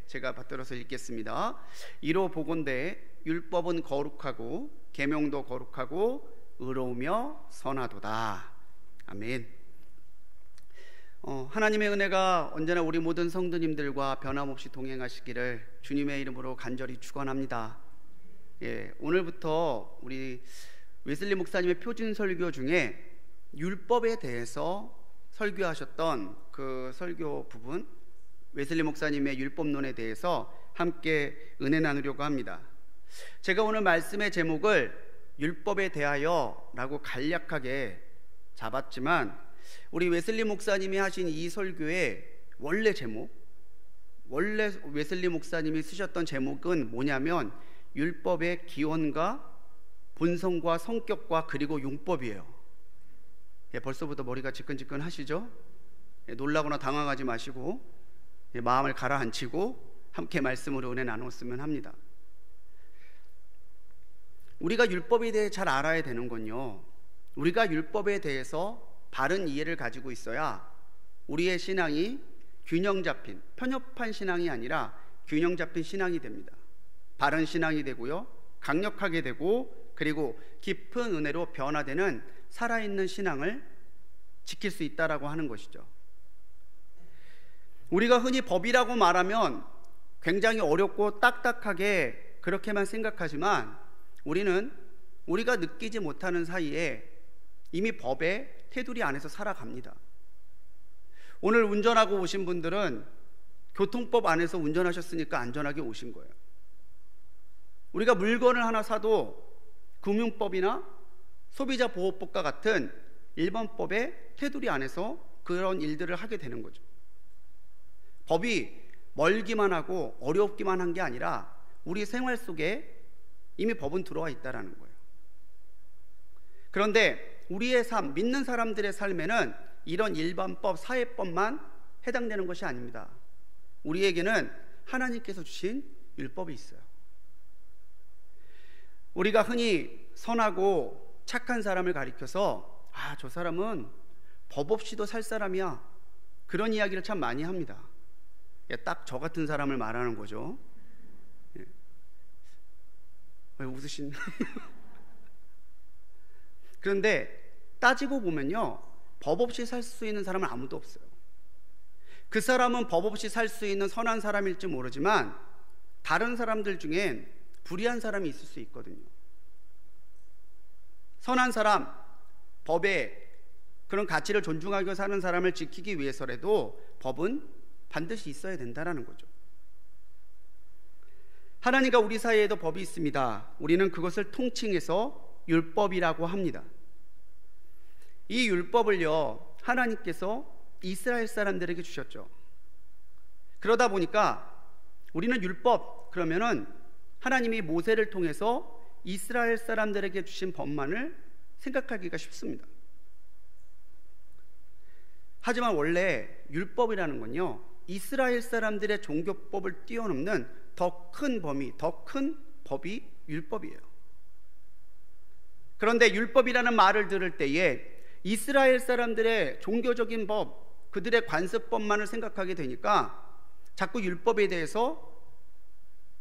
제가 받들어서 읽겠습니다. 이로 보건대 율법은 거룩하고 계명도 거룩하고 의로우며 선하도다. 아멘. 하나님의 은혜가 언제나 우리 모든 성도님들과 변함없이 동행하시기를 주님의 이름으로 간절히 축원합니다. 오늘부터 우리 웨슬리 목사님의 표준 설교 중에 율법에 대해서 설교하셨던 그 설교 부분, 웨슬리 목사님의 율법론에 대해서 함께 은혜 나누려고 합니다. 제가 오늘 말씀의 제목을 율법에 대하여 라고 간략하게 잡았지만 우리 웨슬리 목사님이 하신 이 설교의 원래 웨슬리 목사님이 쓰셨던 제목은 뭐냐면 율법의 기원과 본성과 성격과 그리고 용법이에요. 벌써부터 머리가 지끈지끈 하시죠? 놀라거나 당황하지 마시고 마음을 가라앉히고 함께 말씀으로 은혜 나눴으면 합니다. 우리가 율법에 대해 잘 알아야 되는 건요, 우리가 율법에 대해서 바른 이해를 가지고 있어야 우리의 신앙이 균형 잡힌, 편협한 신앙이 아니라 균형 잡힌 신앙이 됩니다. 바른 신앙이 되고요, 강력하게 되고, 그리고 깊은 은혜로 변화되는 살아있는 신앙을 지킬 수 있다라고 하는 것이죠. 우리가 흔히 법이라고 말하면 굉장히 어렵고 딱딱하게 그렇게만 생각하지만 우리는 우리가 느끼지 못하는 사이에 이미 법의 테두리 안에서 살아갑니다. 오늘 운전하고 오신 분들은 교통법 안에서 운전하셨으니까 안전하게 오신 거예요. 우리가 물건을 하나 사도 금융법이나 소비자보호법과 같은 일반법의 테두리 안에서 그런 일들을 하게 되는 거죠. 법이 멀기만 하고 어렵기만 한 게 아니라 우리 생활 속에 이미 법은 들어와 있다라는 거예요. 그런데 우리의 삶, 믿는 사람들의 삶에는 이런 일반법, 사회법만 해당되는 것이 아닙니다. 우리에게는 하나님께서 주신 율법이 있어요. 우리가 흔히 선하고 착한 사람을 가리켜서 저 사람은 법 없이도 살 사람이야, 그런 이야기를 참 많이 합니다. 딱 저 같은 사람을 말하는 거죠. 왜 웃으신? 그런데 따지고 보면요, 법 없이 살 수 있는 사람은 아무도 없어요. 그 사람은 법 없이 살 수 있는 선한 사람일지 모르지만 다른 사람들 중엔 불의한 사람이 있을 수 있거든요. 선한 사람, 법의 그런 가치를 존중하고 사는 사람을 지키기 위해서라도 법은 반드시 있어야 된다는 거죠. 하나님과 우리 사이에도 법이 있습니다. 우리는 그것을 통칭해서 율법이라고 합니다. 이 율법을요, 하나님께서 이스라엘 사람들에게 주셨죠. 그러다 보니까 우리는 율법, 그러면은 하나님이 모세를 통해서 이스라엘 사람들에게 주신 법만을 생각하기가 쉽습니다. 하지만 원래 율법이라는 건요, 이스라엘 사람들의 종교법을 뛰어넘는 더 큰 범위, 더 큰 법이 율법이에요. 그런데 율법이라는 말을 들을 때에 이스라엘 사람들의 종교적인 법, 그들의 관습법만을 생각하게 되니까 자꾸 율법에 대해서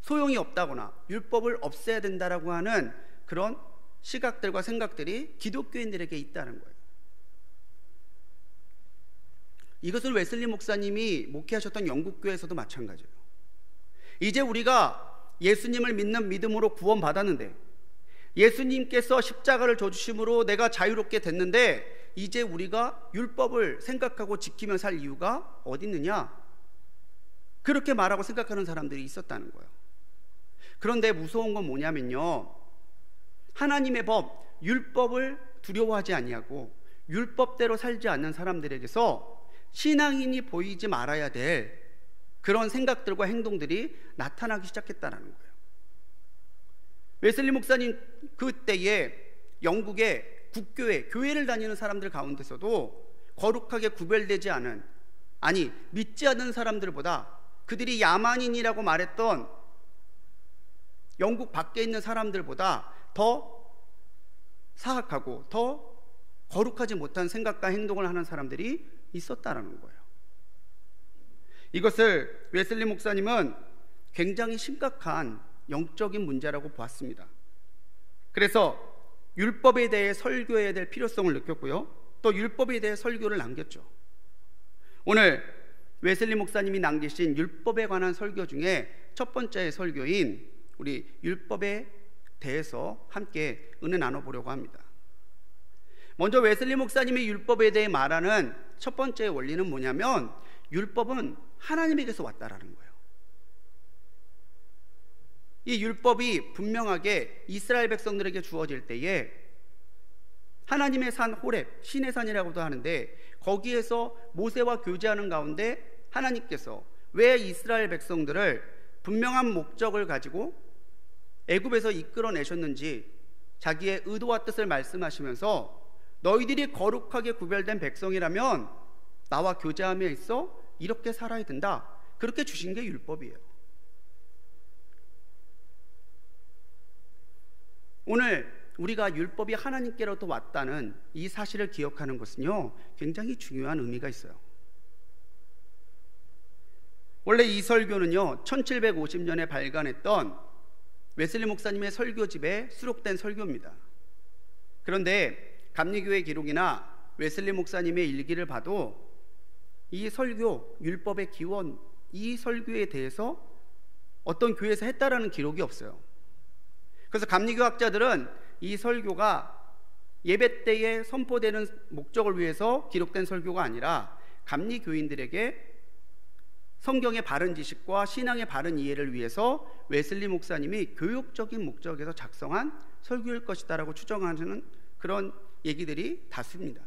소용이 없다거나 율법을 없애야 된다라고 하는 그런 시각들과 생각들이 기독교인들에게 있다는 거예요. 이것을 웨슬리 목사님이 목회하셨던 영국교회에서도 마찬가지예요. 이제 우리가 예수님을 믿는 믿음으로 구원받았는데, 예수님께서 십자가를 져주심으로 내가 자유롭게 됐는데, 이제 우리가 율법을 생각하고 지키며 살 이유가 어디 있느냐, 그렇게 말하고 생각하는 사람들이 있었다는 거예요. 그런데 무서운 건 뭐냐면요, 하나님의 법, 율법을 두려워하지 아니하고 율법대로 살지 않는 사람들에게서 신앙인이 보이지 말아야 될 그런 생각들과 행동들이 나타나기 시작했다는 거예요. 웨슬리 목사님 그때에 영국의 국교회, 교회를 다니는 사람들 가운데서도 거룩하게 구별되지 않은, 아니 믿지 않는 사람들보다 그들이 야만인이라고 말했던 영국 밖에 있는 사람들보다 더 사악하고 더 거룩하지 못한 생각과 행동을 하는 사람들이 있었다라는 거예요. 이것을 웨슬리 목사님은 굉장히 심각한 영적인 문제라고 보았습니다. 그래서 율법에 대해 설교해야 될 필요성을 느꼈고요, 또 율법에 대해 설교를 남겼죠. 오늘 웨슬리 목사님이 남기신 율법에 관한 설교 중에 첫 번째 설교인 우리 율법에 대해서 함께 은혜 나눠보려고 합니다. 먼저 웨슬리 목사님이 율법에 대해 말하는 첫 번째 원리는 뭐냐면, 율법은 하나님에게서 왔다라는 거예요. 이 율법이 분명하게 이스라엘 백성들에게 주어질 때에 하나님의 산 호렙, 신의 산이라고도 하는데, 거기에서 모세와 교제하는 가운데 하나님께서 왜 이스라엘 백성들을 분명한 목적을 가지고 애굽에서 이끌어내셨는지 자기의 의도와 뜻을 말씀하시면서, 너희들이 거룩하게 구별된 백성이라면 나와 교제함에 있어 이렇게 살아야 된다, 그렇게 주신 게 율법이에요. 오늘 우리가 율법이 하나님께로부터 왔다는 이 사실을 기억하는 것은요, 굉장히 중요한 의미가 있어요. 원래 이 설교는요, 1750년에 발간했던 웨슬리 목사님의 설교집에 수록된 설교입니다. 그런데 감리교회 기록이나 웨슬리 목사님의 일기를 봐도 이 설교, 율법의 기원, 이 설교에 대해서 어떤 교회에서 했다라는 기록이 없어요. 그래서 감리교학자들은 이 설교가 예배 때에 선포되는 목적을 위해서 기록된 설교가 아니라 감리교인들에게 성경의 바른 지식과 신앙의 바른 이해를 위해서 웨슬리 목사님이 교육적인 목적에서 작성한 설교일 것이다라고 추정하는 그런 얘기들이 다수입니다.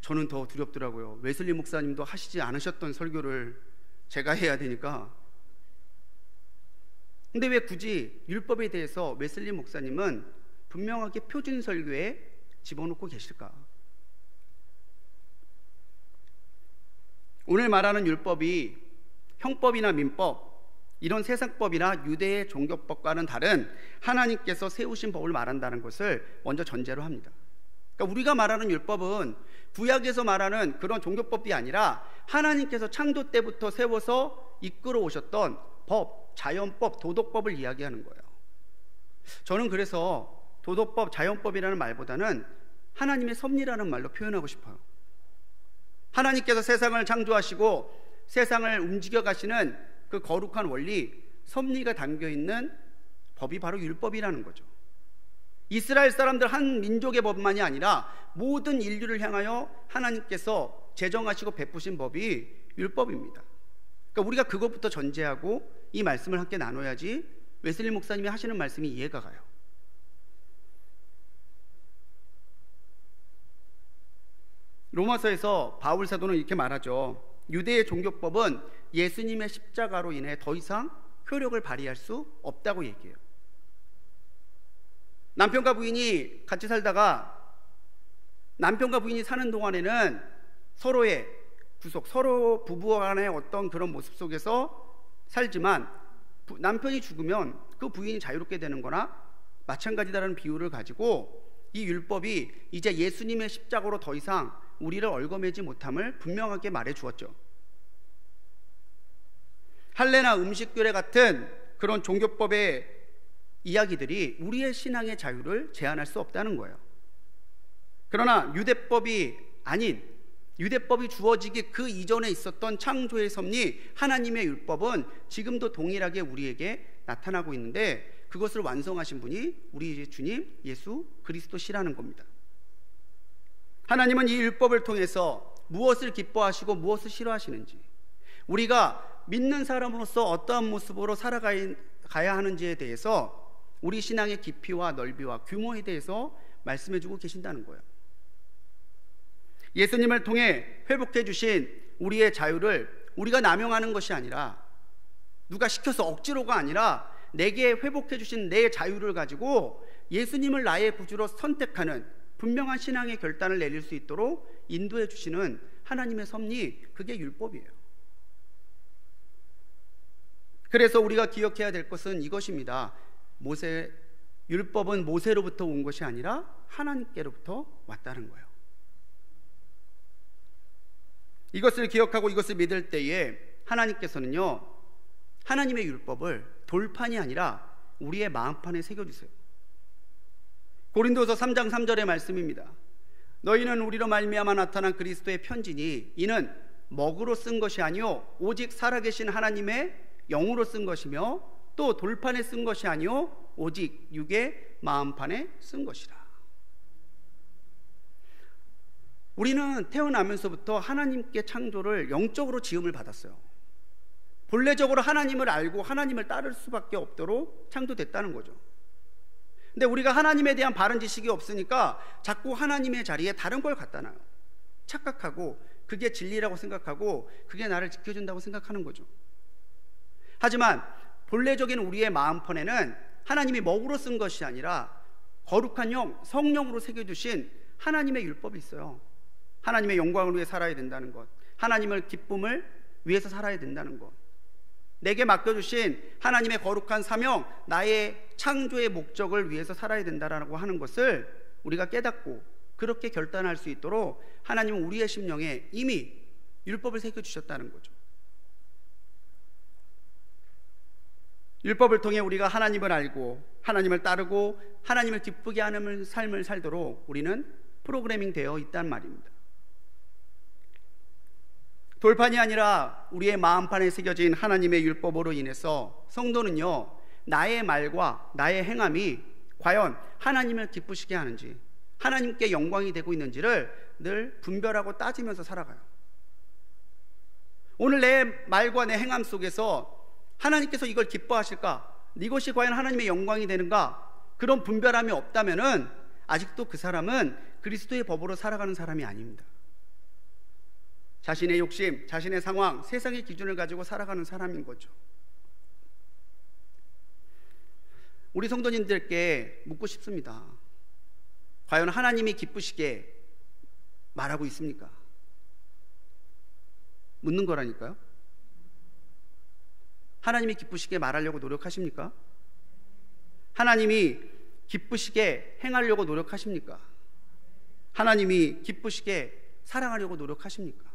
저는 더 두렵더라고요. 웨슬리 목사님도 하시지 않으셨던 설교를 제가 해야 되니까. 근데 왜 굳이 율법에 대해서 웨슬리 목사님은 분명하게 표준 설교에 집어넣고 계실까? 오늘 말하는 율법이 형법이나 민법, 이런 세상법이나 유대의 종교법과는 다른 하나님께서 세우신 법을 말한다는 것을 먼저 전제로 합니다. 그러니까 우리가 말하는 율법은 구약에서 말하는 그런 종교법이 아니라 하나님께서 창조 때부터 세워서 이끌어 오셨던 법, 자연법, 도덕법을 이야기하는 거예요. 저는 그래서 도덕법, 자연법이라는 말보다는 하나님의 섭리라는 말로 표현하고 싶어요. 하나님께서 세상을 창조하시고 세상을 움직여 가시는 그 거룩한 원리, 섭리가 담겨있는 법이 바로 율법이라는 거죠. 이스라엘 사람들 한 민족의 법만이 아니라 모든 인류를 향하여 하나님께서 제정하시고 베푸신 법이 율법입니다. 그러니까 우리가 그것부터 전제하고 이 말씀을 함께 나눠야지 웨슬리 목사님이 하시는 말씀이 이해가 가요. 로마서에서 바울 사도는 이렇게 말하죠. 유대의 종교법은 예수님의 십자가로 인해 더 이상 효력을 발휘할 수 없다고 얘기해요. 남편과 부인이 같이 살다가 남편과 부인이 사는 동안에는 서로의 구속, 서로 부부 간의 어떤 그런 모습 속에서 살지만 남편이 죽으면 그 부인이 자유롭게 되는 거나 마찬가지다라는 비유를 가지고 이 율법이 이제 예수님의 십자가로 더 이상 우리를 얽어매지 못함을 분명하게 말해 주었죠. 할례나 음식규례 같은 그런 종교법의 이야기들이 우리의 신앙의 자유를 제한할 수 없다는 거예요. 그러나 유대법이 아닌, 유대법이 주어지기 그 이전에 있었던 창조의 섭리, 하나님의 율법은 지금도 동일하게 우리에게 나타나고 있는데, 그것을 완성하신 분이 우리 주님 예수 그리스도시라는 겁니다. 하나님은 이 율법을 통해서 무엇을 기뻐하시고 무엇을 싫어하시는지, 우리가 믿는 사람으로서 어떠한 모습으로 살아가야 하는지에 대해서 우리 신앙의 깊이와 넓이와 규모에 대해서 말씀해주고 계신다는 거예요. 예수님을 통해 회복해 주신 우리의 자유를 우리가 남용하는 것이 아니라, 누가 시켜서 억지로가 아니라 내게 회복해 주신 내 자유를 가지고 예수님을 나의 구주로 선택하는 분명한 신앙의 결단을 내릴 수 있도록 인도해 주시는 하나님의 섭리, 그게 율법이에요. 그래서 우리가 기억해야 될 것은 이것입니다. 율법은 모세로부터 온 것이 아니라 하나님께로부터 왔다는 거예요. 이것을 기억하고 이것을 믿을 때에 하나님께서는요, 하나님의 율법을 돌판이 아니라 우리의 마음판에 새겨주세요. 고린도서 3장 3절의 말씀입니다. 너희는 우리로 말미암아 나타난 그리스도의 편지니 이는 먹으로 쓴 것이 아니요 오직 살아계신 하나님의 영으로 쓴 것이며 또 돌판에 쓴 것이 아니요 오직 육의 마음판에 쓴 것이라. 우리는 태어나면서부터 하나님께 창조를 영적으로 지음을 받았어요. 본래적으로 하나님을 알고 하나님을 따를 수밖에 없도록 창조됐다는 거죠. 근데 우리가 하나님에 대한 바른 지식이 없으니까 자꾸 하나님의 자리에 다른 걸 갖다 놔요. 착각하고 그게 진리라고 생각하고 그게 나를 지켜준다고 생각하는 거죠. 하지만 본래적인 우리의 마음판에는 하나님이 먹으로 쓴 것이 아니라 거룩한 영, 성령으로 새겨주신 하나님의 율법이 있어요. 하나님의 영광을 위해 살아야 된다는 것, 하나님을 기쁨을 위해서 살아야 된다는 것, 내게 맡겨주신 하나님의 거룩한 사명, 나의 창조의 목적을 위해서 살아야 된다라고 하는 것을 우리가 깨닫고 그렇게 결단할 수 있도록 하나님은 우리의 심령에 이미 율법을 새겨주셨다는 거죠. 율법을 통해 우리가 하나님을 알고 하나님을 따르고 하나님을 기쁘게 하는 삶을 살도록 우리는 프로그래밍 되어 있단 말입니다. 돌판이 아니라 우리의 마음판에 새겨진 하나님의 율법으로 인해서 성도는요, 나의 말과 나의 행함이 과연 하나님을 기쁘시게 하는지, 하나님께 영광이 되고 있는지를 늘 분별하고 따지면서 살아가요. 오늘 내 말과 내 행함 속에서 하나님께서 이걸 기뻐하실까? 이것이 과연 하나님의 영광이 되는가? 그런 분별함이 없다면은 아직도 그 사람은 그리스도의 법으로 살아가는 사람이 아닙니다. 자신의 욕심, 자신의 상황, 세상의 기준을 가지고 살아가는 사람인 거죠. 우리 성도님들께 묻고 싶습니다. 과연 하나님이 기쁘시게 말하고 있습니까? 묻는 거라니까요. 하나님이 기쁘시게 말하려고 노력하십니까? 하나님이 기쁘시게 행하려고 노력하십니까? 하나님이 기쁘시게 사랑하려고 노력하십니까?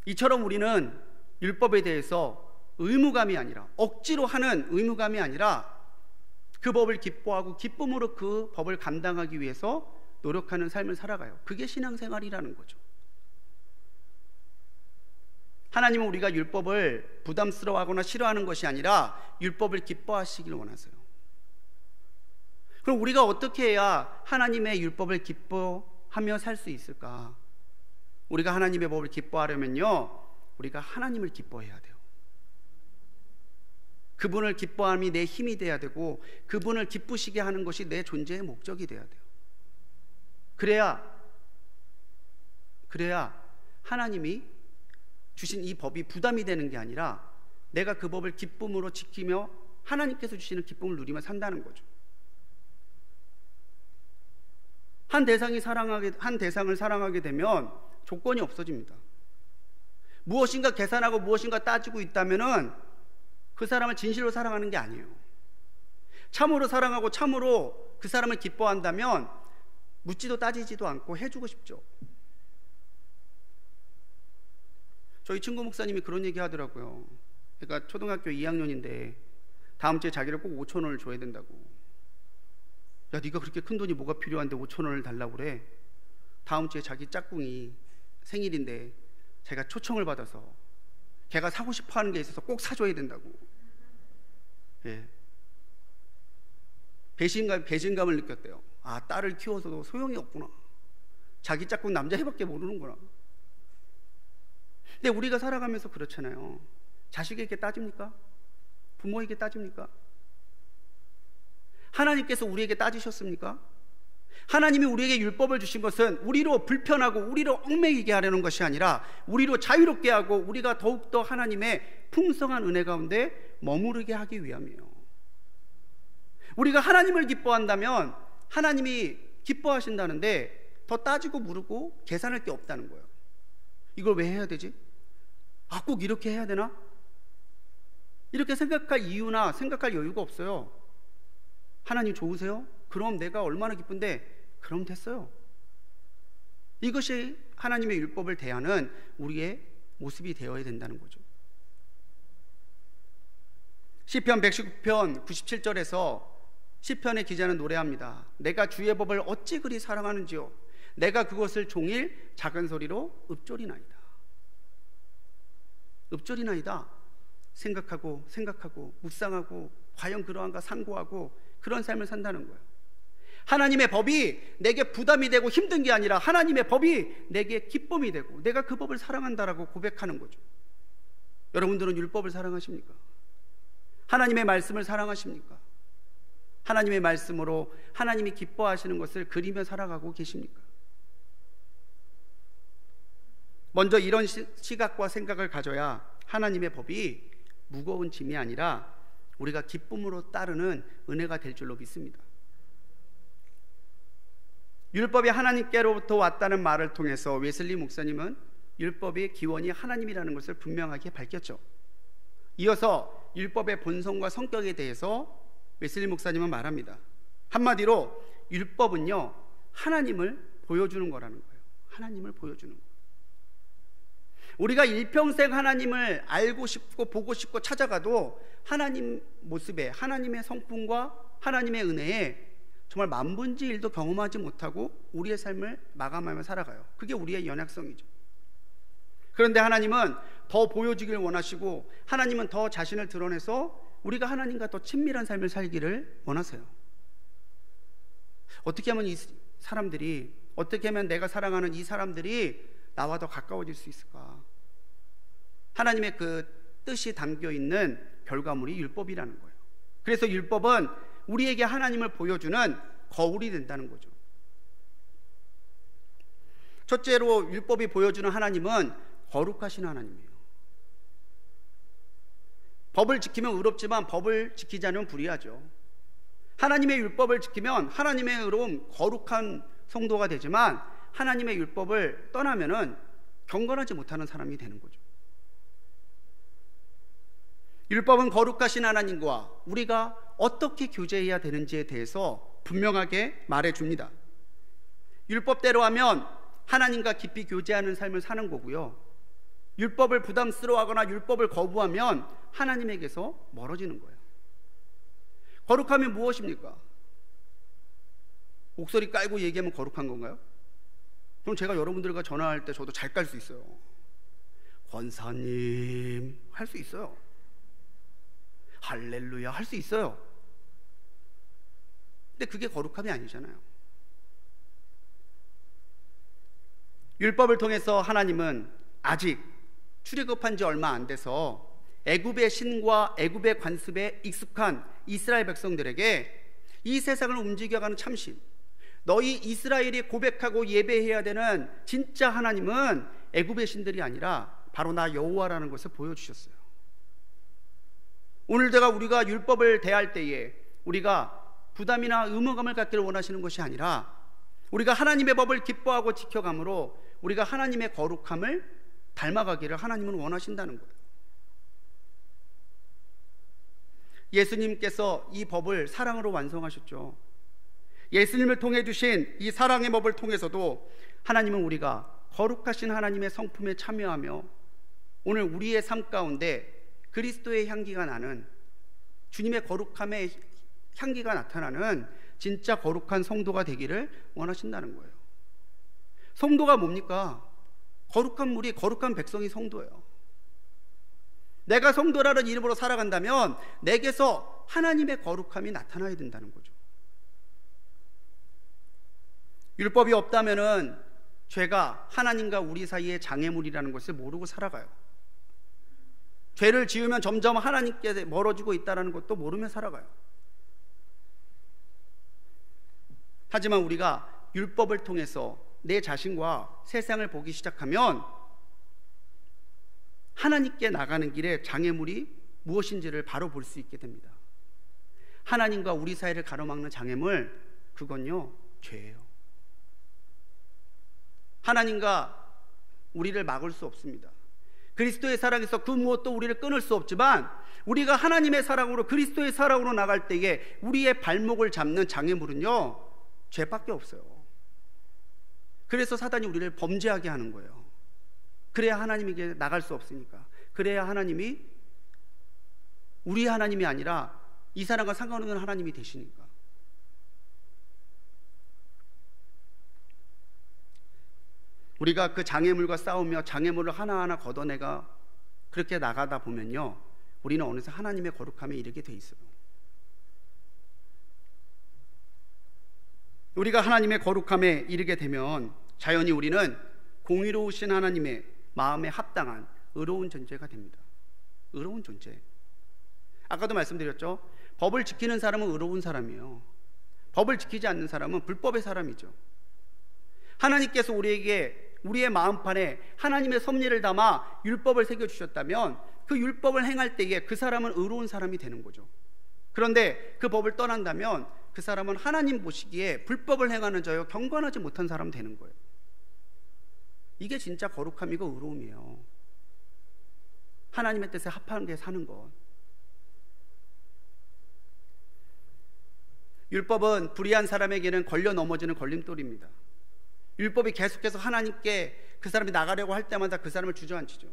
이처럼 우리는 율법에 대해서 의무감이 아니라, 억지로 하는 의무감이 아니라 그 법을 기뻐하고 기쁨으로 그 법을 감당하기 위해서 노력하는 삶을 살아가요. 그게 신앙생활이라는 거죠. 하나님은 우리가 율법을 부담스러워하거나 싫어하는 것이 아니라 율법을 기뻐하시길 원하세요. 그럼 우리가 어떻게 해야 하나님의 율법을 기뻐하며 살 수 있을까? 우리가 하나님의 법을 기뻐하려면요, 우리가 하나님을 기뻐해야 돼요. 그분을 기뻐함이 내 힘이 돼야 되고 그분을 기쁘시게 하는 것이 내 존재의 목적이 돼야 돼요. 그래야 하나님이 주신 이 법이 부담이 되는 게 아니라 내가 그 법을 기쁨으로 지키며 하나님께서 주시는 기쁨을 누리며 산다는 거죠. 한 대상을 사랑하게 되면 조건이 없어집니다. 무엇인가 계산하고 무엇인가 따지고 있다면은 그 사람을 진실로 사랑하는 게 아니에요. 참으로 사랑하고 참으로 그 사람을 기뻐한다면 묻지도 따지지도 않고 해주고 싶죠. 저희 친구 목사님이 그런 얘기 하더라고요. 그러니까 초등학교 2학년인데 다음 주에 자기를 꼭 5,000원을 줘야 된다고. 야, 네가 그렇게 큰 돈이 뭐가 필요한데 5,000원을 달라고 그래? 다음 주에 자기 짝꿍이 생일인데 제가 초청을 받아서 걔가 사고 싶어 하는 게 있어서 꼭 사줘야 된다고. 예. 배신감을 느꼈대요. 아, 딸을 키워서도 소용이 없구나. 자기 짝꿍 남자애밖에 모르는구나. 근데 우리가 살아가면서 그렇잖아요. 자식에게 따집니까? 부모에게 따집니까? 하나님께서 우리에게 따지셨습니까? 하나님이 우리에게 율법을 주신 것은 우리로 불편하고 우리로 얽매이게 하려는 것이 아니라 우리로 자유롭게 하고 우리가 더욱더 하나님의 풍성한 은혜 가운데 머무르게 하기 위함이에요. 우리가 하나님을 기뻐한다면 하나님이 기뻐하신다는데 더 따지고 물고 계산할 게 없다는 거예요. 이걸 왜 해야 되지? 아, 꼭 이렇게 해야 되나? 이렇게 생각할 이유나 생각할 여유가 없어요. 하나님 좋으세요? 그럼 내가 얼마나 기쁜데? 그럼 됐어요. 이것이 하나님의 율법을 대하는 우리의 모습이 되어야 된다는 거죠. 시편 119편 97절에서 시편의 기자는 노래합니다. 내가 주의 법을 어찌 그리 사랑하는지요, 내가 그것을 종일 작은 소리로 읊조리나이다. 읊조리나이다. 생각하고 묵상하고 과연 그러한가 상고하고 그런 삶을 산다는 거예요. 하나님의 법이 내게 부담이 되고 힘든 게 아니라 하나님의 법이 내게 기쁨이 되고 내가 그 법을 사랑한다라고 고백하는 거죠. 여러분들은 율법을 사랑하십니까? 하나님의 말씀을 사랑하십니까? 하나님의 말씀으로 하나님이 기뻐하시는 것을 그리며 살아가고 계십니까? 먼저 이런 시각과 생각을 가져야 하나님의 법이 무거운 짐이 아니라 우리가 기쁨으로 따르는 은혜가 될 줄로 믿습니다. 율법이 하나님께로부터 왔다는 말을 통해서 웨슬리 목사님은 율법의 기원이 하나님이라는 것을 분명하게 밝혔죠. 이어서 율법의 본성과 성격에 대해서 웨슬리 목사님은 말합니다. 한마디로 율법은요, 하나님을 보여주는 거라는 거예요. 하나님을 보여주는 거. 우리가 일평생 하나님을 알고 싶고 보고 싶고 찾아가도 하나님 모습에, 하나님의 성품과 하나님의 은혜에 정말 만분의 일도 경험하지 못하고 우리의 삶을 마감하며 살아가요. 그게 우리의 연약성이죠. 그런데 하나님은 더 보여주길 원하시고 하나님은 더 자신을 드러내서 우리가 하나님과 더 친밀한 삶을 살기를 원하세요. 어떻게 하면 이 사람들이, 어떻게 하면 내가 사랑하는 이 사람들이 나와 더 가까워질 수 있을까? 하나님의 그 뜻이 담겨있는 결과물이 율법이라는 거예요. 그래서 율법은 우리에게 하나님을 보여주는 거울이 된다는 거죠. 첫째로 율법이 보여주는 하나님은 거룩하신 하나님이에요. 법을 지키면 의롭지만 법을 지키지 않으면 불의하죠. 하나님의 율법을 지키면 하나님의 의로움, 거룩한 성도가 되지만 하나님의 율법을 떠나면은 경건하지 못하는 사람이 되는 거죠. 율법은 거룩하신 하나님과 우리가 어떻게 교제해야 되는지에 대해서 분명하게 말해줍니다. 율법대로 하면 하나님과 깊이 교제하는 삶을 사는 거고요, 율법을 부담스러워하거나 율법을 거부하면 하나님에게서 멀어지는 거예요. 거룩함이 무엇입니까? 목소리 깔고 얘기하면 거룩한 건가요? 그럼 제가 여러분들과 전화할 때 저도 잘 깔 수 있어요. 권사님 할 수 있어요. 할렐루야 할 수 있어요. 근데 그게 거룩함이 아니잖아요. 율법을 통해서 하나님은 아직 출애굽한 지 얼마 안 돼서 애굽의 신과 애굽의 관습에 익숙한 이스라엘 백성들에게 이 세상을 움직여가는 참심, 너희 이스라엘이 고백하고 예배해야 되는 진짜 하나님은 애굽의 신들이 아니라 바로 나 여호와라는 것을 보여주셨어요. 오늘 우리가 율법을 대할 때에 우리가 부담이나 의무감을 갖기를 원하시는 것이 아니라 우리가 하나님의 법을 기뻐하고 지켜감으로 우리가 하나님의 거룩함을 닮아가기를 하나님은 원하신다는 거예요. 예수님께서 이 법을 사랑으로 완성하셨죠. 예수님을 통해 주신 이 사랑의 법을 통해서도 하나님은 우리가 거룩하신 하나님의 성품에 참여하며 오늘 우리의 삶 가운데 그리스도의 향기가 나는, 주님의 거룩함의 향기가 나타나는 진짜 거룩한 성도가 되기를 원하신다는 거예요. 성도가 뭡니까? 거룩한 무리, 거룩한 백성이 성도예요. 내가 성도라는 이름으로 살아간다면 내게서 하나님의 거룩함이 나타나야 된다는 거죠. 율법이 없다면은 죄가 하나님과 우리 사이의 장애물이라는 것을 모르고 살아가요. 죄를 지으면 점점 하나님께 멀어지고 있다는 것도 모르며 살아가요. 하지만 우리가 율법을 통해서 내 자신과 세상을 보기 시작하면 하나님께 나가는 길에 장애물이 무엇인지를 바로 볼 수 있게 됩니다. 하나님과 우리 사이를 가로막는 장애물, 그건요, 죄예요. 하나님과 우리를 막을 수 없습니다. 그리스도의 사랑에서 그 무엇도 우리를 끊을 수 없지만 우리가 하나님의 사랑으로, 그리스도의 사랑으로 나갈 때에 우리의 발목을 잡는 장애물은요, 죄밖에 없어요. 그래서 사단이 우리를 범죄하게 하는 거예요. 그래야 하나님에게 나갈 수 없으니까. 그래야 하나님이 우리 하나님이 아니라 이 사람과 상관없는 하나님이 되시니까. 우리가 그 장애물과 싸우며 장애물을 하나하나 걷어내가 그렇게 나가다 보면요, 우리는 어느새 하나님의 거룩함에 이르게 돼 있어요. 우리가 하나님의 거룩함에 이르게 되면 자연히 우리는 공의로우신 하나님의 마음에 합당한 의로운 존재가 됩니다. 의로운 존재. 아까도 말씀드렸죠. 법을 지키는 사람은 의로운 사람이에요. 법을 지키지 않는 사람은 불법의 사람이죠. 하나님께서 우리에게 우리의 마음판에 하나님의 섭리를 담아 율법을 새겨주셨다면 그 율법을 행할 때에 그 사람은 의로운 사람이 되는 거죠. 그런데 그 법을 떠난다면 그 사람은 하나님 보시기에 불법을 행하는 자요 경건하지 못한 사람 되는 거예요. 이게 진짜 거룩함이고 의로움이에요. 하나님의 뜻에 합하게 사는 것. 율법은 불의한 사람에게는 걸려 넘어지는 걸림돌입니다. 율법이 계속해서 하나님께 그 사람이 나가려고 할 때마다 그 사람을 주저앉히죠.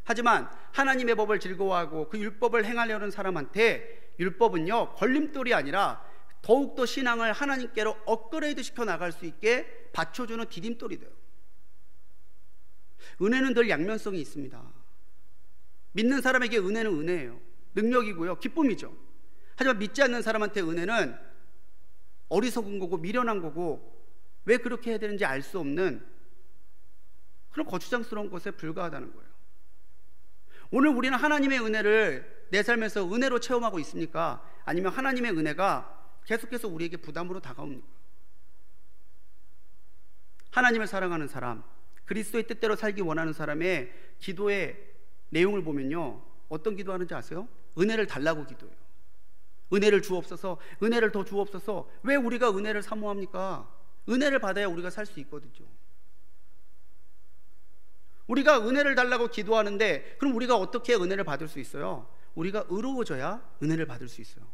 하지만 하나님의 법을 즐거워하고 그 율법을 행하려는 사람한테 율법은요, 걸림돌이 아니라 더욱더 신앙을 하나님께로 업그레이드 시켜 나갈 수 있게 받쳐주는 디딤돌이 돼요. 은혜는 늘 양면성이 있습니다. 믿는 사람에게 은혜는 은혜예요. 능력이고요, 기쁨이죠. 하지만 믿지 않는 사람한테 은혜는 어리석은 거고 미련한 거고 왜 그렇게 해야 되는지 알 수 없는 그런 거추장스러운 것에 불과하다는 거예요. 오늘 우리는 하나님의 은혜를 내 삶에서 은혜로 체험하고 있습니까? 아니면 하나님의 은혜가 계속해서 우리에게 부담으로 다가옵니까? 하나님을 사랑하는 사람, 그리스도의 뜻대로 살기 원하는 사람의 기도의 내용을 보면요, 어떤 기도하는지 아세요? 은혜를 달라고 기도해요. 은혜를 주옵소서, 은혜를 더 주옵소서. 왜 우리가 은혜를 사모합니까? 은혜를 받아야 우리가 살 수 있거든요. 우리가 은혜를 달라고 기도하는데 그럼 우리가 어떻게 은혜를 받을 수 있어요? 우리가 의로워져야 은혜를 받을 수 있어요.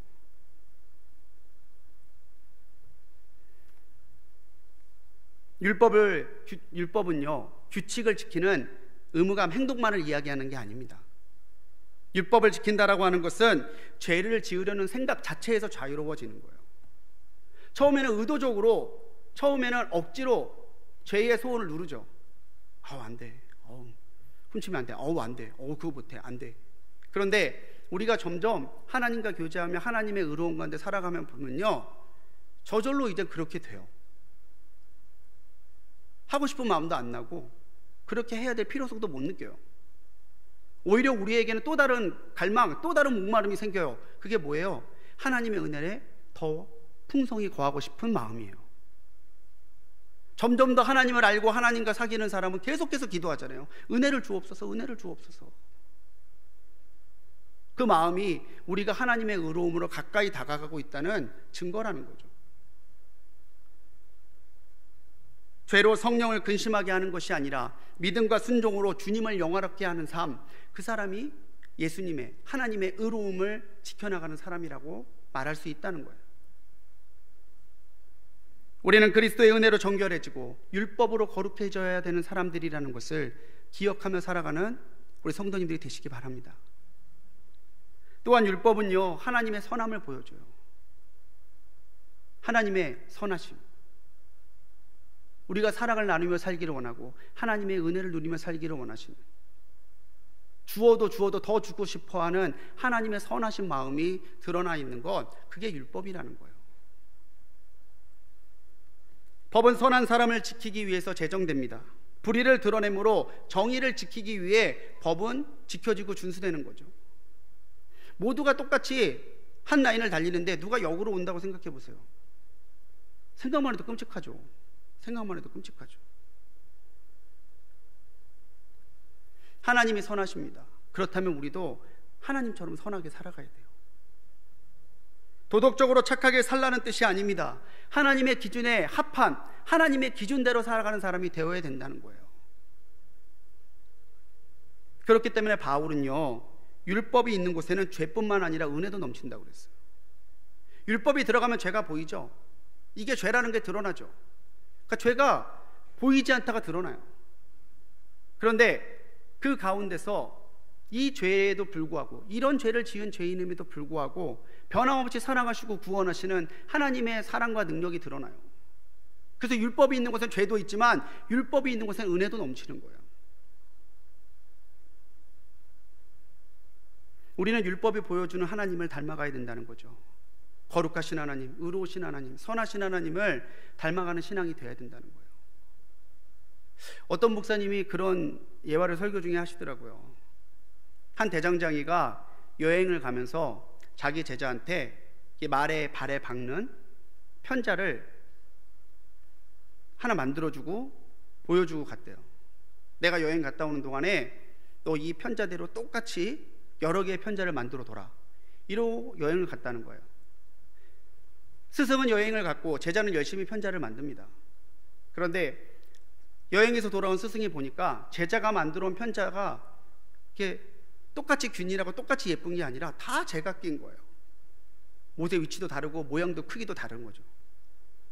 율법은요, 규칙을 지키는 의무감, 행동만을 이야기하는 게 아닙니다. 율법을 지킨다라고 하는 것은 죄를 지으려는 생각 자체에서 자유로워지는 거예요. 처음에는 의도적으로, 처음에는 억지로 죄의 소원을 누르죠. 안 돼. 훔치면 안 돼. 안 돼. 그거 못해. 안 돼. 그런데 우리가 점점 하나님과 교제하며 하나님의 의로운 가운데 살아가면 보면요, 저절로 이제 그렇게 돼요. 하고 싶은 마음도 안 나고 그렇게 해야 될 필요성도 못 느껴요. 오히려 우리에게는 또 다른 갈망, 또 다른 목마름이 생겨요. 그게 뭐예요? 하나님의 은혜에 더 풍성히 거하고 싶은 마음이에요. 점점 더 하나님을 알고 하나님과 사귀는 사람은 계속해서 기도하잖아요. 은혜를 주옵소서, 은혜를 주옵소서. 그 마음이 우리가 하나님의 의로움으로 가까이 다가가고 있다는 증거라는 거죠. 죄로 성령을 근심하게 하는 것이 아니라 믿음과 순종으로 주님을 영화롭게 하는 삶, 그 사람이 예수님의, 하나님의 의로움을 지켜나가는 사람이라고 말할 수 있다는 거예요. 우리는 그리스도의 은혜로 정결해지고 율법으로 거룩해져야 되는 사람들이라는 것을 기억하며 살아가는 우리 성도님들이 되시기 바랍니다. 또한 율법은요, 하나님의 선함을 보여줘요. 하나님의 선하심. 우리가 사랑을 나누며 살기를 원하고 하나님의 은혜를 누리며 살기를 원하시는, 주어도 더 주고 싶어하는 하나님의 선하신 마음이 드러나 있는 것, 그게 율법이라는 거예요. 법은 선한 사람을 지키기 위해서 제정됩니다. 불의를 드러내므로 정의를 지키기 위해 법은 지켜지고 준수되는 거죠. 모두가 똑같이 한 라인을 달리는데 누가 역으로 온다고 생각해 보세요. 생각만 해도 끔찍하죠. 생각만 해도 끔찍하죠. 하나님이 선하십니다. 그렇다면 우리도 하나님처럼 선하게 살아가야 돼요. 도덕적으로 착하게 살라는 뜻이 아닙니다. 하나님의 기준에 합한, 하나님의 기준대로 살아가는 사람이 되어야 된다는 거예요. 그렇기 때문에 바울은요, 율법이 있는 곳에는 죄뿐만 아니라 은혜도 넘친다고 그랬어요. 율법이 들어가면 죄가 보이죠. 이게 죄라는 게 드러나죠. 그러니까 죄가 보이지 않다가 드러나요. 그런데 그 가운데서 이 죄에도 불구하고, 이런 죄를 지은 죄인임에도 불구하고 변함없이 사랑하시고 구원하시는 하나님의 사랑과 능력이 드러나요. 그래서 율법이 있는 곳엔 죄도 있지만 율법이 있는 곳엔 은혜도 넘치는 거예요. 우리는 율법이 보여주는 하나님을 닮아가야 된다는 거죠. 거룩하신 하나님, 의로우신 하나님, 선하신 하나님을 닮아가는 신앙이 되어야 된다는 거예요. 어떤 목사님이 그런 예화를 설교 중에 하시더라고요. 한 대장장이가 여행을 가면서 자기 제자한테 말에 발에 박는 편자를 하나 만들어주고 보여주고 갔대요. 내가 여행 갔다 오는 동안에 너 이 편자대로 똑같이 여러 개의 편자를 만들어 둬라, 이러고 여행을 갔다는 거예요. 스승은 여행을 갔고 제자는 열심히 편자를 만듭니다. 그런데 여행에서 돌아온 스승이 보니까 제자가 만들어 온 편자가 이렇게 똑같이 균일하고 똑같이 예쁜 게 아니라 다 제각기인 거예요. 못의 위치도 다르고 모양도 크기도 다른 거죠.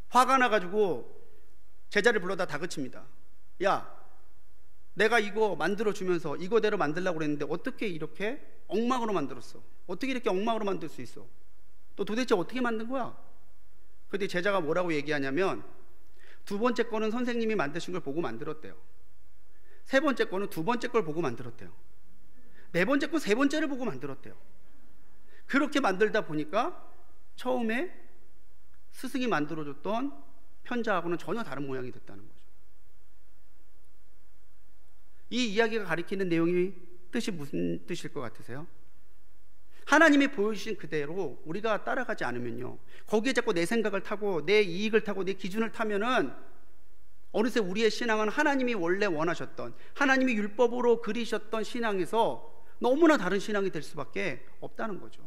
화가 나가지고 제자를 불러다 다그칩니다. 야, 내가 이거 만들어주면서 이거대로 만들려고 그랬는데 어떻게 이렇게 엉망으로 만들었어? 어떻게 이렇게 엉망으로 만들 수 있어? 너 도대체 어떻게 만든 거야? 그때 제자가 뭐라고 얘기하냐면, 두 번째 거는 선생님이 만드신 걸 보고 만들었대요. 세 번째 거는 두 번째 걸 보고 만들었대요. 네 번째 건 세 번째를 보고 만들었대요. 그렇게 만들다 보니까 처음에 스승이 만들어줬던 편자하고는 전혀 다른 모양이 됐다는 거죠. 이 이야기가 가리키는 내용이 뜻이 무슨 뜻일 것 같으세요? 하나님이 보여주신 그대로 우리가 따라가지 않으면요, 거기에 자꾸 내 생각을 타고 내 이익을 타고 내 기준을 타면은 어느새 우리의 신앙은 하나님이 원래 원하셨던, 하나님이 율법으로 그리셨던 신앙에서 너무나 다른 신앙이 될 수밖에 없다는 거죠.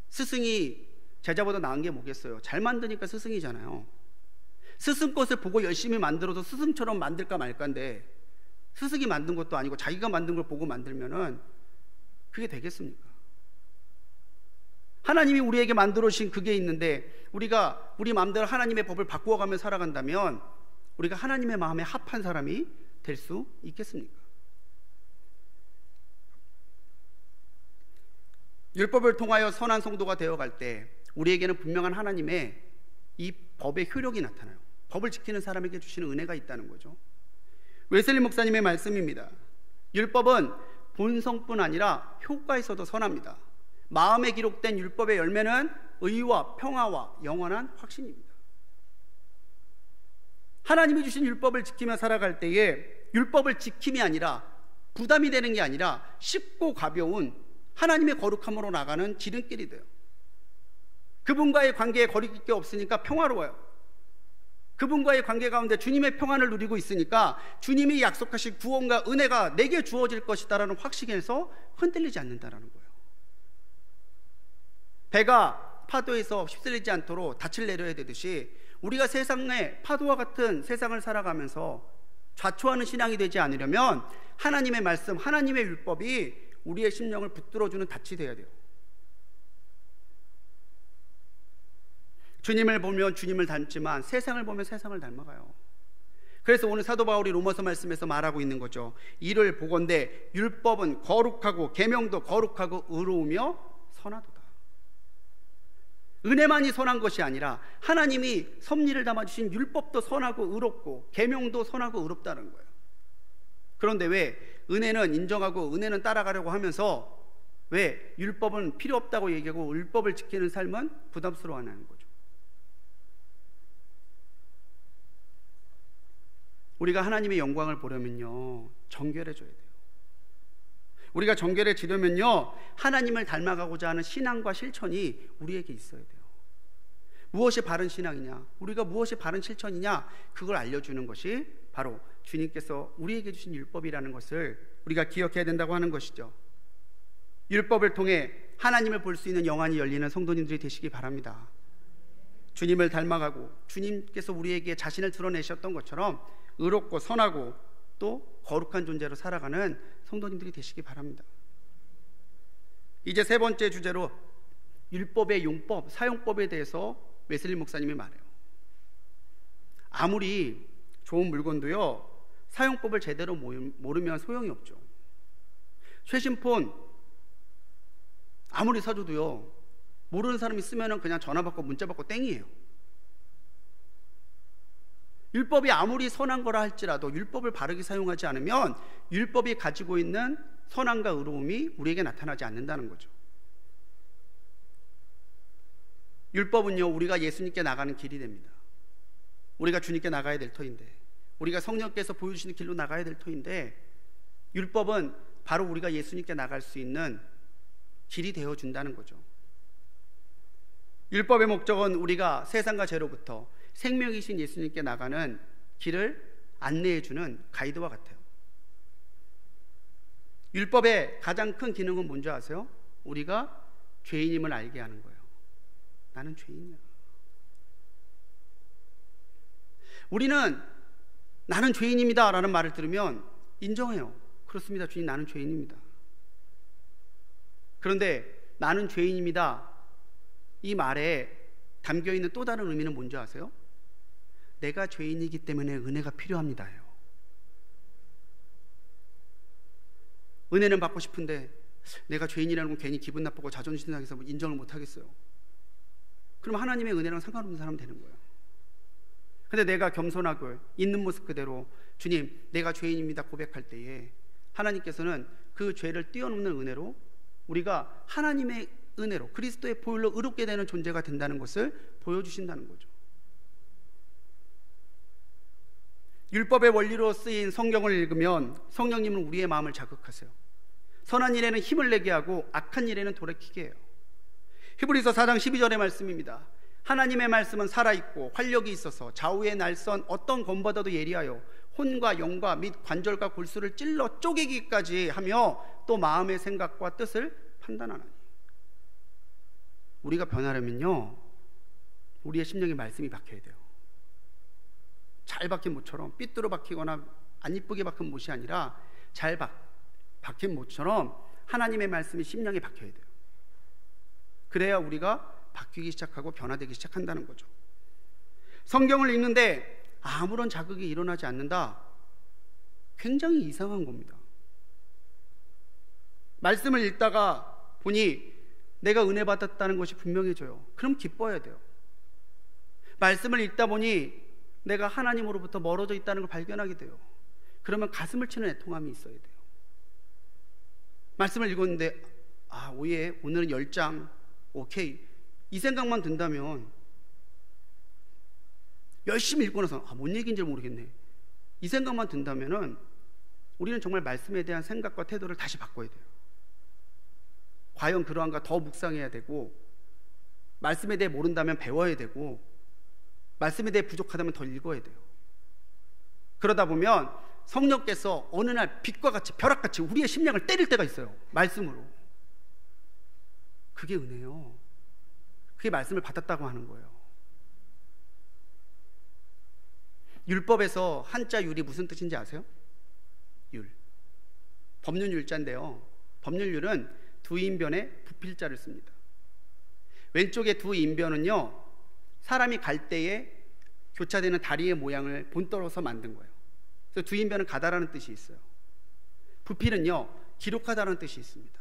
스승이 제자보다 나은 게 뭐겠어요? 잘 만드니까 스승이잖아요. 스승 것을 보고 열심히 만들어서 스승처럼 만들까 말까인데, 스승이 만든 것도 아니고 자기가 만든 걸 보고 만들면은 그게 되겠습니까? 하나님이 우리에게 만들어 주신 그게 있는데 우리가 우리 마음대로 하나님의 법을 바꾸어가며 살아간다면 우리가 하나님의 마음에 합한 사람이 될 수 있겠습니까? 율법을 통하여 선한 성도가 되어갈 때 우리에게는 분명한 하나님의 이 법의 효력이 나타나요. 법을 지키는 사람에게 주시는 은혜가 있다는 거죠. 웨슬리 목사님의 말씀입니다. 율법은 본성뿐 아니라 효과에서도 선합니다. 마음에 기록된 율법의 열매는 의와 평화와 영원한 확신입니다. 하나님이 주신 율법을 지키며 살아갈 때에 율법을 지킴이 아니라, 부담이 되는 게 아니라 쉽고 가벼운 하나님의 거룩함으로 나가는 지름길이 돼요. 그분과의 관계에 거리낄 게 없으니까 평화로워요. 그분과의 관계 가운데 주님의 평안을 누리고 있으니까 주님이 약속하신 구원과 은혜가 내게 주어질 것이다라는 확신에서 흔들리지 않는다라는 거예요. 배가 파도에서 휩쓸리지 않도록 닻을 내려야 되듯이 우리가 세상의 파도와 같은 세상을 살아가면서 좌초하는 신앙이 되지 않으려면 하나님의 말씀, 하나님의 율법이 우리의 심령을 붙들어주는 닻이 되어야 돼요. 주님을 보면 주님을 닮지만 세상을 보면 세상을 닮아가요. 그래서 오늘 사도 바울이 로마서 말씀에서 말하고 있는 거죠. 이를 보건대 율법은 거룩하고 계명도 거룩하고 의로우며 선하도다. 은혜만이 선한 것이 아니라 하나님이 섭리를 담아주신 율법도 선하고 의롭고 계명도 선하고 의롭다는 거예요. 그런데 왜 은혜는 인정하고 은혜는 따라가려고 하면서 왜 율법은 필요 없다고 얘기하고 율법을 지키는 삶은 부담스러워하는 거죠. 우리가 하나님의 영광을 보려면요, 정결해져야 돼요. 우리가 정결해지려면요, 하나님을 닮아가고자 하는 신앙과 실천이 우리에게 있어야 돼요. 무엇이 바른 신앙이냐, 우리가 무엇이 바른 실천이냐, 그걸 알려주는 것이 바로 주님께서 우리에게 주신 율법이라는 것을 우리가 기억해야 된다고 하는 것이죠. 율법을 통해 하나님을 볼 수 있는 영안이 열리는 성도님들이 되시기 바랍니다. 주님을 닮아가고 주님께서 우리에게 자신을 드러내셨던 것처럼 의롭고 선하고 또 거룩한 존재로 살아가는 성도님들이 되시기 바랍니다. 이제 세 번째 주제로 율법의 용법, 사용법에 대해서 웨슬리 목사님이 말해요. 아무리 좋은 물건도요, 사용법을 제대로 모르면 소용이 없죠. 최신 폰 아무리 사줘도요, 모르는 사람이 쓰면은 그냥 전화 받고 문자 받고 땡이에요. 율법이 아무리 선한 거라 할지라도 율법을 바르게 사용하지 않으면 율법이 가지고 있는 선함과 의로움이 우리에게 나타나지 않는다는 거죠. 율법은요, 우리가 예수님께 나가는 길이 됩니다. 우리가 주님께 나가야 될 터인데, 우리가 성령께서 보여주시는 길로 나가야 될 터인데, 율법은 바로 우리가 예수님께 나갈 수 있는 길이 되어준다는 거죠. 율법의 목적은 우리가 세상과 죄로부터 생명이신 예수님께 나가는 길을 안내해주는 가이드와 같아요. 율법의 가장 큰 기능은 뭔지 아세요? 우리가 죄인임을 알게 하는 거예요. 나는 죄인이야. 우리는 나는 죄인입니다 라는 말을 들으면 인정해요. 그렇습니다. 주님, 나는 죄인입니다. 그런데 나는 죄인입니다, 이 말에 담겨있는 또 다른 의미는 뭔지 아세요? 내가 죄인이기 때문에 은혜가 필요합니다예요. 은혜는 받고 싶은데 내가 죄인이라는 건 괜히 기분 나쁘고 자존심 상해서 인정을 못 하겠어요. 그럼 하나님의 은혜랑 상관없는 사람은 되는 거예요. 근데 내가 겸손하고 있는 모습 그대로 주님, 내가 죄인입니다 고백할 때에 하나님께서는 그 죄를 뛰어넘는 은혜로 우리가 하나님의 은혜로 그리스도의 보혈로 의롭게 되는 존재가 된다는 것을 보여주신다는 거죠. 율법의 원리로 쓰인 성경을 읽으면 성령님은 우리의 마음을 자극하세요. 선한 일에는 힘을 내게 하고 악한 일에는 돌이키게 해요. 히브리서 4장 12절의 말씀입니다. 하나님의 말씀은 살아있고 활력이 있어서 좌우의 날선 어떤 검보다도 예리하여 혼과 영과 및 관절과 골수를 찔러 쪼개기까지 하며 또 마음의 생각과 뜻을 판단하나니. 우리가 변하려면요, 우리의 심령에 말씀이 박혀야 돼요. 잘 박힌 못처럼 삐뚤어 박히거나 안 이쁘게 박힌 못이 아니라 잘 박힌 못처럼 하나님의 말씀이 심령에 박혀야 돼요. 그래야 우리가 바뀌기 시작하고 변화되기 시작한다는 거죠. 성경을 읽는데 아무런 자극이 일어나지 않는다, 굉장히 이상한 겁니다. 말씀을 읽다가 보니 내가 은혜 받았다는 것이 분명해져요. 그럼 기뻐해야 돼요. 말씀을 읽다 보니 내가 하나님으로부터 멀어져 있다는 걸 발견하게 돼요. 그러면 가슴을 치는 애통함이 있어야 돼요. 말씀을 읽었는데 오예, 오늘은 10장 오케이, 이 생각만 든다면, 열심히 읽고 나서 뭔 얘기인지 모르겠네, 이 생각만 든다면은 우리는 정말 말씀에 대한 생각과 태도를 다시 바꿔야 돼요. 과연 그러한가 더 묵상해야 되고, 말씀에 대해 모른다면 배워야 되고, 말씀에 대해 부족하다면 더 읽어야 돼요. 그러다 보면 성령께서 어느 날 빛과 같이 벼락같이 우리의 심령을 때릴 때가 있어요. 말씀으로. 그게 은혜요. 그게 말씀을 받았다고 하는 거예요. 율법에서 한자 율이 무슨 뜻인지 아세요? 율. 법률 율자인데요, 법률 율은 두 인변에 부필자를 씁니다. 왼쪽의 두 인변은요, 사람이 갈 때에 교차되는 다리의 모양을 본떠러서 만든 거예요. 그래서 두 인변은 가다라는 뜻이 있어요. 부필은요, 기록하다라는 뜻이 있습니다.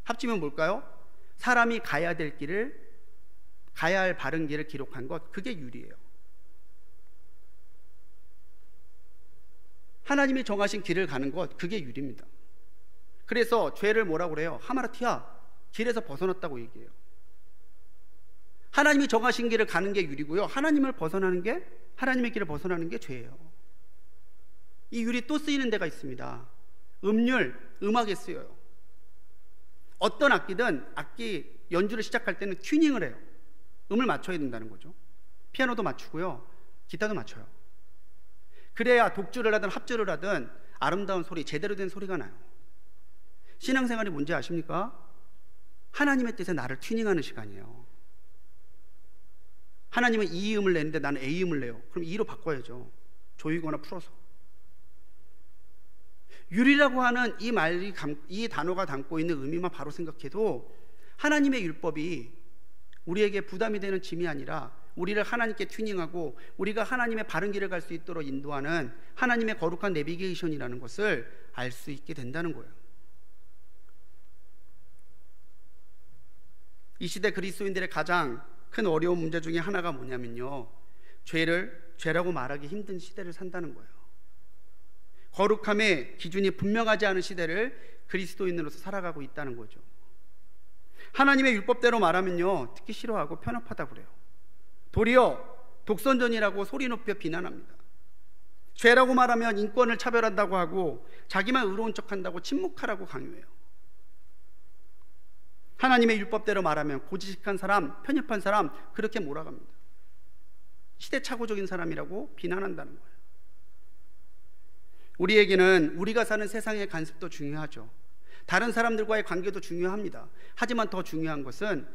합치면 뭘까요? 사람이 가야 될 길을, 가야 할 바른 길을 기록한 것, 그게 율이에요. 하나님이 정하신 길을 가는 것, 그게 율입니다. 그래서 죄를 뭐라고 그래요? 하마르티아, 길에서 벗어났다고 얘기해요. 하나님이 정하신 길을 가는 게 율이고요, 하나님을 벗어나는 게, 하나님의 길을 벗어나는 게 죄예요. 이 율이 또 쓰이는 데가 있습니다. 음률, 음악에 쓰여요. 어떤 악기든 악기 연주를 시작할 때는 튜닝을 해요. 음을 맞춰야 된다는 거죠. 피아노도 맞추고요, 기타도 맞춰요. 그래야 독주를 하든 합주를 하든 아름다운 소리, 제대로 된 소리가 나요. 신앙생활이 뭔지 아십니까? 하나님의 뜻에 나를 튜닝하는 시간이에요. 하나님은 이 음을 내는데 나는 A 음을 내요. 그럼 E로 바꿔야죠. 조이거나 풀어서. 율이라고 하는 이 단어가 담고 있는 의미만 바로 생각해도 하나님의 율법이 우리에게 부담이 되는 짐이 아니라 우리를 하나님께 튜닝하고 우리가 하나님의 바른 길을 갈 수 있도록 인도하는 하나님의 거룩한 내비게이션이라는 것을 알 수 있게 된다는 거예요. 이 시대 그리스도인들의 가장 큰 어려운 문제 중에 하나가 뭐냐면요, 죄를 죄라고 말하기 힘든 시대를 산다는 거예요. 거룩함의 기준이 분명하지 않은 시대를 그리스도인으로서 살아가고 있다는 거죠. 하나님의 율법대로 말하면요, 듣기 싫어하고 편협하다고 그래요. 도리어 독선전이라고 소리 높여 비난합니다. 죄라고 말하면 인권을 차별한다고 하고 자기만 의로운 척한다고 침묵하라고 강요해요. 하나님의 율법대로 말하면 고지식한 사람, 편협한 사람 그렇게 몰아갑니다. 시대착오적인 사람이라고 비난한다는 거예요. 우리에게는 우리가 사는 세상의 관습도 중요하죠. 다른 사람들과의 관계도 중요합니다. 하지만 더 중요한 것은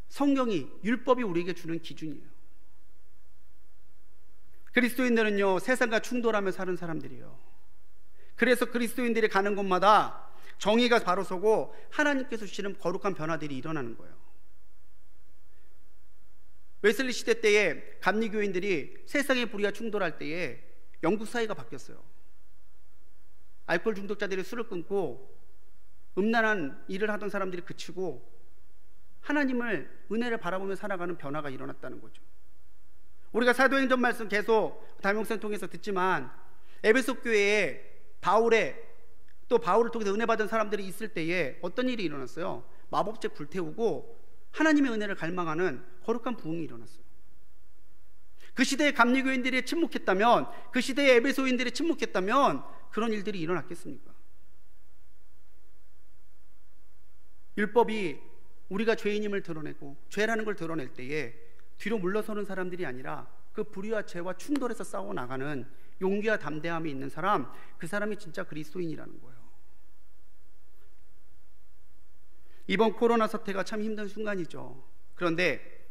성경이, 율법이 우리에게 주는 기준이에요. 그리스도인들은요, 세상과 충돌하며 사는 사람들이에요. 그래서 그리스도인들이 가는 곳마다 정의가 바로 서고 하나님께서 주시는 거룩한 변화들이 일어나는 거예요. 웨슬리 시대 때에 감리교인들이 세상의 불의와 충돌할 때에 영국 사회가 바뀌었어요. 알코올 중독자들이 술을 끊고 음란한 일을 하던 사람들이 그치고 하나님을, 은혜를 바라보며 살아가는 변화가 일어났다는 거죠. 우리가 사도행전 말씀 계속 담임목사님 통해서 듣지만 에베소 교회에 또 바울을 통해서 은혜 받은 사람들이 있을 때에 어떤 일이 일어났어요? 마법제 불태우고 하나님의 은혜를 갈망하는 거룩한 부흥이 일어났어요. 그 시대의 감리교인들이 침묵했다면, 그 시대의 에베소인들이 침묵했다면 그런 일들이 일어났겠습니까? 율법이 우리가 죄인임을 드러내고 죄라는 걸 드러낼 때에 뒤로 물러서는 사람들이 아니라 그 불의와 죄와 충돌해서 싸워나가는 용기와 담대함이 있는 사람, 그 사람이 진짜 그리스도인이라는 거예요. 이번 코로나 사태가 참 힘든 순간이죠. 그런데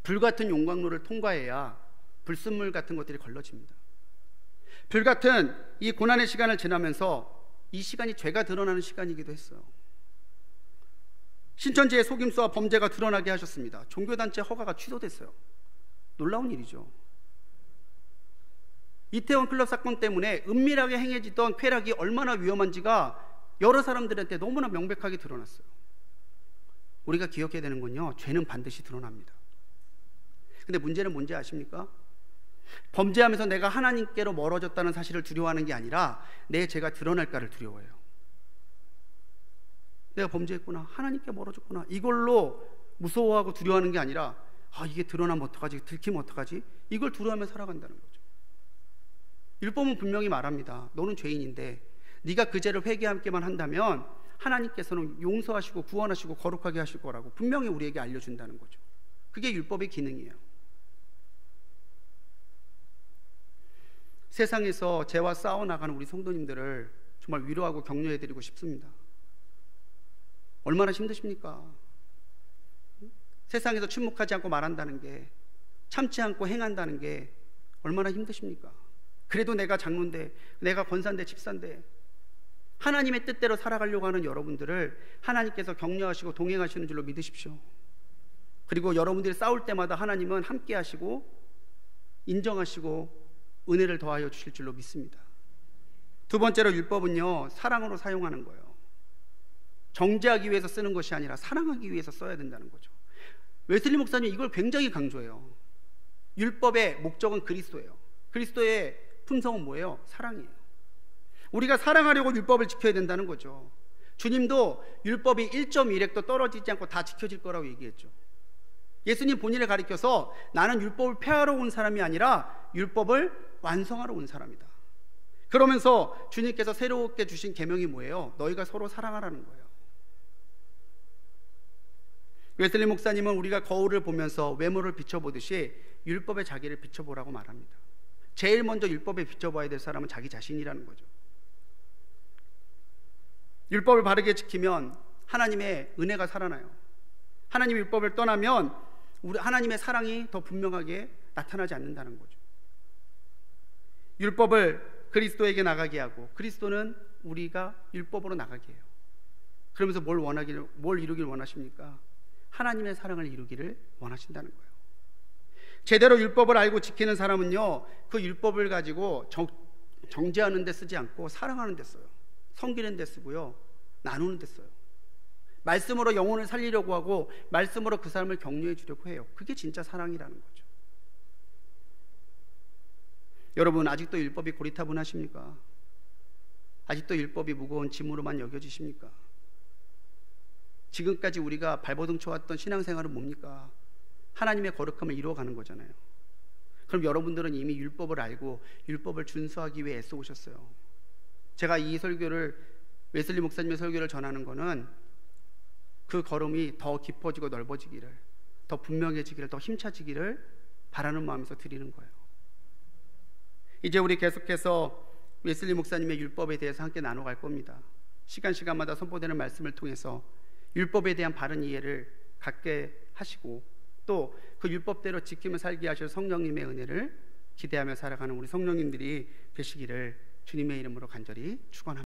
불같은 용광로를 통과해야 불순물 같은 것들이 걸러집니다. 불같은 이 고난의 시간을 지나면서 이 시간이 죄가 드러나는 시간이기도 했어요. 신천지의 속임수와 범죄가 드러나게 하셨습니다. 종교단체 허가가 취소됐어요. 놀라운 일이죠. 이태원 클럽 사건 때문에 은밀하게 행해지던 쾌락이 얼마나 위험한지가 여러 사람들한테 너무나 명백하게 드러났어요. 우리가 기억해야 되는 건요, 죄는 반드시 드러납니다. 근데 문제는 뭔지 아십니까? 범죄하면서 내가 하나님께로 멀어졌다는 사실을 두려워하는 게 아니라 내 죄가 드러날까를 두려워해요. 내가 범죄했구나, 하나님께 멀어졌구나, 이걸로 무서워하고 두려워하는 게 아니라 이게 드러나면 어떡하지, 들키면 어떡하지, 이걸 두려워하며 살아간다는 거죠. 율법은 분명히 말합니다. 너는 죄인인데 네가 그 죄를 회개함께만 한다면 하나님께서는 용서하시고 구원하시고 거룩하게 하실 거라고 분명히 우리에게 알려준다는 거죠. 그게 율법의 기능이에요. 세상에서 죄와 싸워나가는 우리 성도님들을 정말 위로하고 격려해드리고 싶습니다. 얼마나 힘드십니까? 세상에서 침묵하지 않고 말한다는 게, 참지 않고 행한다는 게 얼마나 힘드십니까? 그래도 내가 장로인데, 내가 권사인데, 집사인데, 하나님의 뜻대로 살아가려고 하는 여러분들을 하나님께서 격려하시고 동행하시는 줄로 믿으십시오. 그리고 여러분들이 싸울 때마다 하나님은 함께 하시고 인정하시고 은혜를 더하여 주실 줄로 믿습니다. 두 번째로 율법은요, 사랑으로 사용하는 거예요. 정죄하기 위해서 쓰는 것이 아니라 사랑하기 위해서 써야 된다는 거죠. 웨슬리 목사님 이걸 굉장히 강조해요. 율법의 목적은 그리스도예요. 그리스도의 품성은 뭐예요? 사랑이에요. 우리가 사랑하려고 율법을 지켜야 된다는 거죠. 주님도 율법이 1.1획도 떨어지지 않고 다 지켜질 거라고 얘기했죠. 예수님 본인을 가리켜서 나는 율법을 폐하러 온 사람이 아니라 율법을 완성하러 온 사람이다. 그러면서 주님께서 새롭게 주신 계명이 뭐예요? 너희가 서로 사랑하라는 거예요. 웨슬리 목사님은 우리가 거울을 보면서 외모를 비춰보듯이 율법에 자기를 비춰보라고 말합니다. 제일 먼저 율법에 비춰봐야 될 사람은 자기 자신이라는 거죠. 율법을 바르게 지키면 하나님의 은혜가 살아나요. 하나님의 율법을 떠나면 하나님의 사랑이 더 분명하게 나타나지 않는다는 거죠. 율법을 그리스도에게 나가게 하고 그리스도는 우리가 율법으로 나가게 해요. 그러면서 뭘 이루길 원하십니까? 하나님의 사랑을 이루기를 원하신다는 거예요. 제대로 율법을 알고 지키는 사람은요, 그 율법을 가지고 정죄하는 데 쓰지 않고 사랑하는 데 써요. 섬기는 데 쓰고요, 나누는 데 써요. 말씀으로 영혼을 살리려고 하고 말씀으로 그 사람을 격려해 주려고 해요. 그게 진짜 사랑이라는 거죠. 여러분, 아직도 율법이 고리타분하십니까? 아직도 율법이 무거운 짐으로만 여겨지십니까? 지금까지 우리가 발버둥 쳐왔던 신앙생활은 뭡니까? 하나님의 거룩함을 이루어가는 거잖아요. 그럼 여러분들은 이미 율법을 알고 율법을 준수하기 위해 애써 오셨어요. 제가 이 설교를, 웨슬리 목사님의 설교를 전하는 거는 그 걸음이 더 깊어지고 넓어지기를, 더 분명해지기를, 더 힘차지기를 바라는 마음에서 드리는 거예요. 이제 우리 계속해서 웨슬리 목사님의 율법에 대해서 함께 나눠갈 겁니다. 시간마다 선포되는 말씀을 통해서 율법에 대한 바른 이해를 갖게 하시고, 또 그 율법대로 지키며 살게 하실 성령님의 은혜를 기대하며 살아가는 우리 성령님들이 되시기를 주님의 이름으로 간절히 축원합니다.